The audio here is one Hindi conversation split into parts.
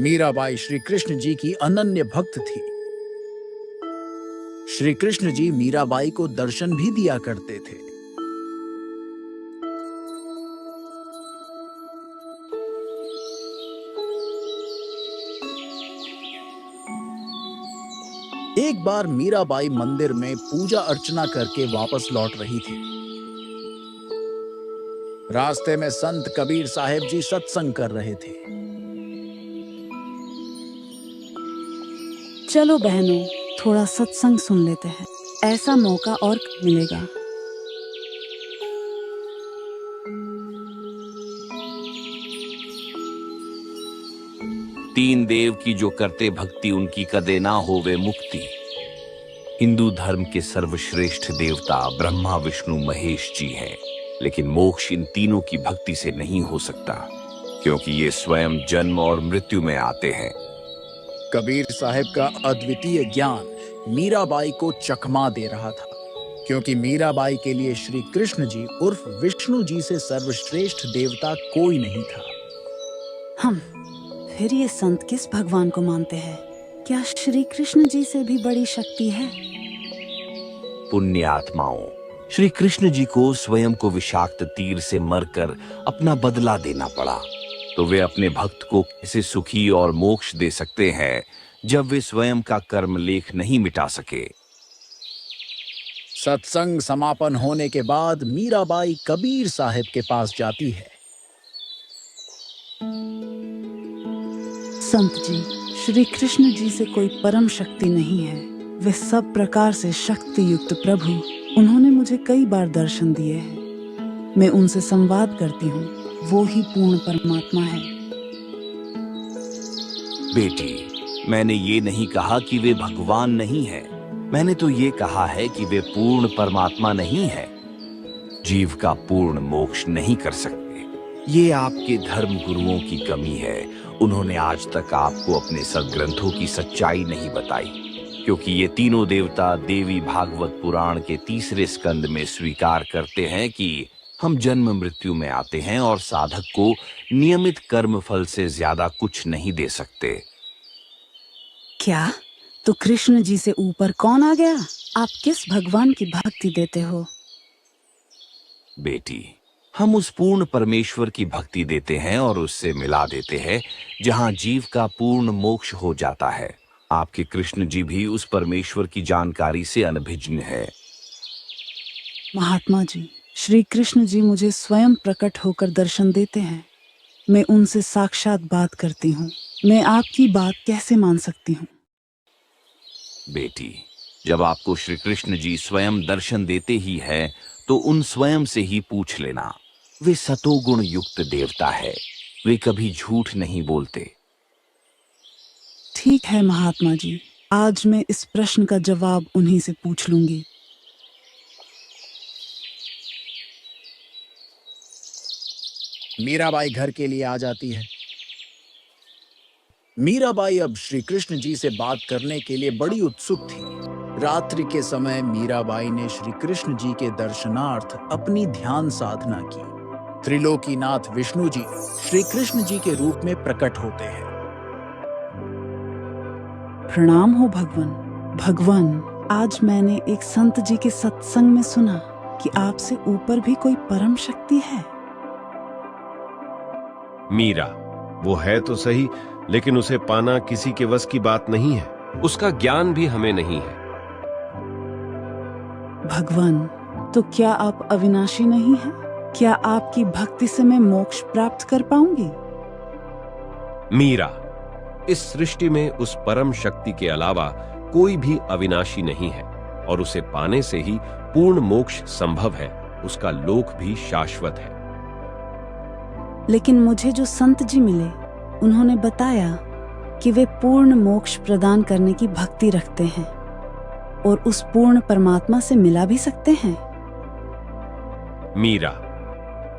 मीराबाई श्री कृष्ण जी की अनन्य भक्त थी। श्री कृष्ण जी मीराबाई को दर्शन भी दिया करते थे। एक बार मीराबाई मंदिर में पूजा अर्चना करके वापस लौट रही थी। रास्ते में संत कबीर साहिब जी सत्संग कर रहे थे। चलो बहनों, थोड़ा सत्संग सुन लेते हैं, ऐसा मौका और कब मिलेगा। तीन देव की जो करते भक्ति उनकी कदे ना होवे मुक्ति। हिंदू धर्म के सर्वश्रेष्ठ देवता ब्रह्मा विष्णु महेश जी हैं, लेकिन मोक्ष इन तीनों की भक्ति से नहीं हो सकता, क्योंकि ये स्वयं जन्म और मृत्यु में आते हैं। कबीर साहिब का अद्वितीय ज्ञान मीराबाई को चकमा दे रहा था, क्योंकि मीराबाई के लिए श्री कृष्ण जी उर्फ विष्णु जी से सर्वश्रेष्ठ देवता कोई नहीं था। फिर ये संत किस भगवान को मानते हैं? क्या श्री कृष्ण जी से भी बड़ी शक्ति है? पुण्य आत्माओं, श्री कृष्ण जी को स्वयं को विषाक्त तीर से मरकर अपना बदला देना पड़ा, तो वे अपने भक्त को कैसे सुखी और मोक्ष दे सकते हैं जब वे स्वयं का कर्म लेख नहीं मिटा सके। सत्संग समापन होने के बाद मीराबाई कबीर साहिब के पास जाती है। संत जी, श्री कृष्ण जी से कोई परम शक्ति नहीं है। वे सब प्रकार से शक्ति युक्त प्रभु। उन्होंने मुझे कई बार दर्शन दिए हैं। मैं उनसे संवाद करती हूँ, वो ही पूर्ण परमात्मा है। बेटी, मैंने ये नहीं कहा कि वे भगवान नहीं है, मैंने तो ये कहा है कि वे पूर्ण परमात्मा नहीं है। जीव का पूर्ण मोक्ष नहीं कर सकते। ये आपके धर्म गुरुओं की कमी है। उन्होंने आज तक आपको अपने सद्ग्रंथों की सच्चाई नहीं बताई, क्योंकि ये तीनों देवता देवी भागवत पुराण के 3 स्कंद में स्वीकार करते हैं कि हम जन्म मृत्यु में आते हैं और साधक को नियमित कर्म फल से ज्यादा कुछ नहीं दे सकते। क्या? तो कृष्ण जी से ऊपर कौन आ गया? आप किस भगवान की भक्ति देते हो? बेटी, हम उस पूर्ण परमेश्वर की भक्ति देते हैं और उससे मिला देते हैं जहां जीव का पूर्ण मोक्ष हो जाता है। आपके कृष्ण जी भी उस परमेश्वर की जानकारी से अनभिज्ञ है। महात्मा जी, श्री कृष्ण जी मुझे स्वयं प्रकट होकर दर्शन देते हैं। मैं उनसे साक्षात बात करती हूँ। मैं आपकी बात कैसे मान सकती हूँ? बेटी, जब आपको श्री कृष्ण जी स्वयं दर्शन देते ही है तो उन स्वयं से ही पूछ लेना। वे सतोगुण युक्त देवता है, वे कभी झूठ नहीं बोलते। ठीक है महात्मा जी, आज मैं इस प्रश्न का जवाब उन्हीं से पूछ लूंगी। मीराबाई घर के लिए आ जाती है। मीराबाई अब श्री कृष्ण जी से बात करने के लिए बड़ी उत्सुक थी। रात्रि के समय मीराबाई ने श्री कृष्ण जी के दर्शनार्थ अपनी ध्यान साधना की। त्रिलोकीनाथ विष्णु जी श्री कृष्ण जी के रूप में प्रकट होते हैं। प्रणाम हो भगवान। भगवान, आज मैंने एक संत जी के सत्संग में सुना कि आपसे ऊपर भी कोई परम शक्ति है। मीरा, वो है तो सही, लेकिन उसे पाना किसी के वश की बात नहीं है। उसका ज्ञान भी हमें नहीं है। भगवान, तो क्या आप अविनाशी नहीं हैं? क्या आपकी भक्ति से मैं मोक्ष प्राप्त कर पाऊंगी? मीरा, इस सृष्टि में उस परम शक्ति के अलावा कोई भी अविनाशी नहीं है और उसे पाने से ही पूर्ण मोक्ष संभव है। उसका लोक भी शाश्वत है। लेकिन मुझे जो संत जी मिले, उन्होंने बताया कि वे पूर्ण मोक्ष प्रदान करने की भक्ति रखते हैं और उस पूर्ण परमात्मा से मिला भी सकते हैं। मीरा,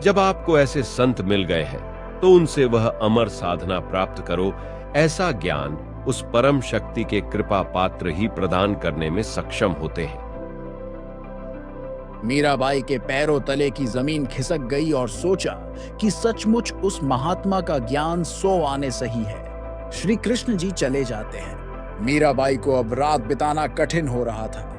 जब आपको ऐसे संत मिल गए हैं तो उनसे वह अमर साधना प्राप्त करो। ऐसा ज्ञान उस परम शक्ति के कृपा पात्र ही प्रदान करने में सक्षम होते हैं। मीराबाई के पैरों तले की जमीन खिसक गई और सोचा कि सचमुच उस महात्मा का ज्ञान 100 आने सही है। श्री कृष्ण जी चले जाते हैं। मीराबाई को अब रात बिताना कठिन हो रहा था।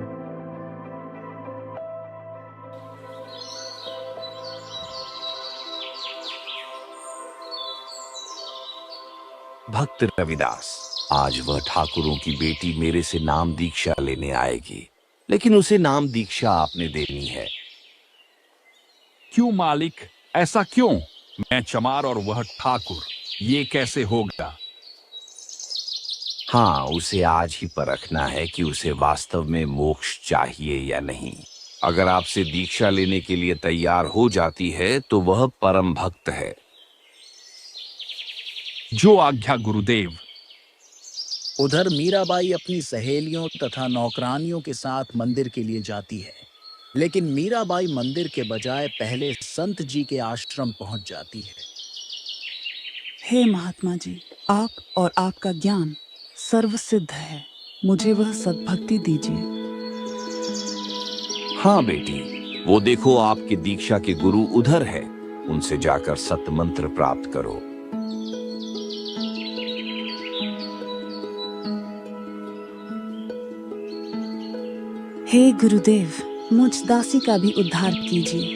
भक्त रविदास, आज वह ठाकुरों की बेटी मेरे से नाम दीक्षा लेने आएगी, लेकिन उसे नाम दीक्षा आपने देनी है। क्यों मालिक, ऐसा क्यों? मैं चमार और वह ठाकुर, ये कैसे होगा? हाँ, उसे आज ही परखना है कि उसे वास्तव में मोक्ष चाहिए या नहीं। अगर आपसे दीक्षा लेने के लिए तैयार हो जाती है तो वह परम भक्त है। जो आज्ञा गुरुदेव। उधर मीराबाई अपनी सहेलियों तथा नौकरानियों के साथ मंदिर के लिए जाती है, लेकिन मीराबाई मंदिर के बजाय पहले संत जी के आश्रम पहुंच जाती है। हे महात्मा जी, आप और आपका ज्ञान सर्वसिद्ध है, मुझे वह सद्भक्ति दीजिए। हाँ बेटी, वो देखो आपके दीक्षा के गुरु उधर है, उनसे जाकर सत मंत्र प्राप्त करो। हे गुरुदेव, मुझ दासी का भी उद्धार कीजिए।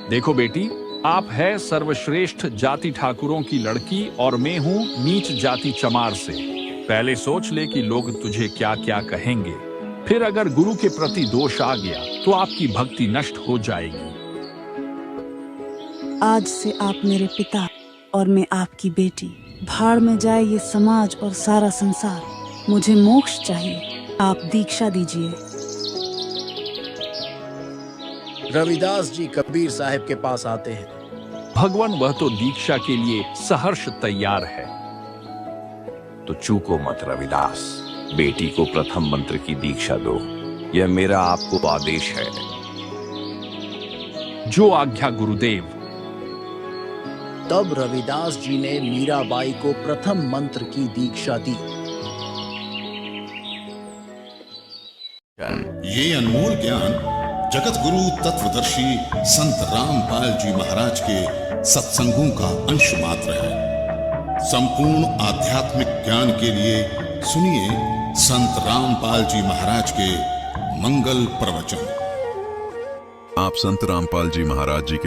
देखो बेटी, आप है सर्वश्रेष्ठ जाति ठाकुरों की लड़की और मैं हूँ नीच जाति चमार से। पहले सोच ले कि लोग तुझे क्या क्या कहेंगे, फिर अगर गुरु के प्रति दोष आ गया तो आपकी भक्ति नष्ट हो जाएगी। आज से आप मेरे पिता और मैं आपकी बेटी। भाड़ में जाए ये समाज और सारा संसार, मुझे मोक्ष चाहिए, आप दीक्षा दीजिए। रविदास जी कबीर साहब के पास आते हैं। भगवान, वह तो दीक्षा के लिए सहर्ष तैयार है। तो चूको मत रविदास, बेटी को प्रथम मंत्र की दीक्षा दो, यह मेरा आपको आदेश है। जो आज्ञा गुरुदेव। तब रविदास जी ने मीराबाई को प्रथम मंत्र की दीक्षा दी। ये अनमोल ज्ञान जगत गुरु तत्वदर्शी संत रामपाल जी महाराज के सत्संगों का अंश मात्र है। संपूर्ण आध्यात्मिक ज्ञान के लिए सुनिए संत रामपाल जी महाराज के मंगल प्रवचन। आप संत रामपाल जी महाराज जी के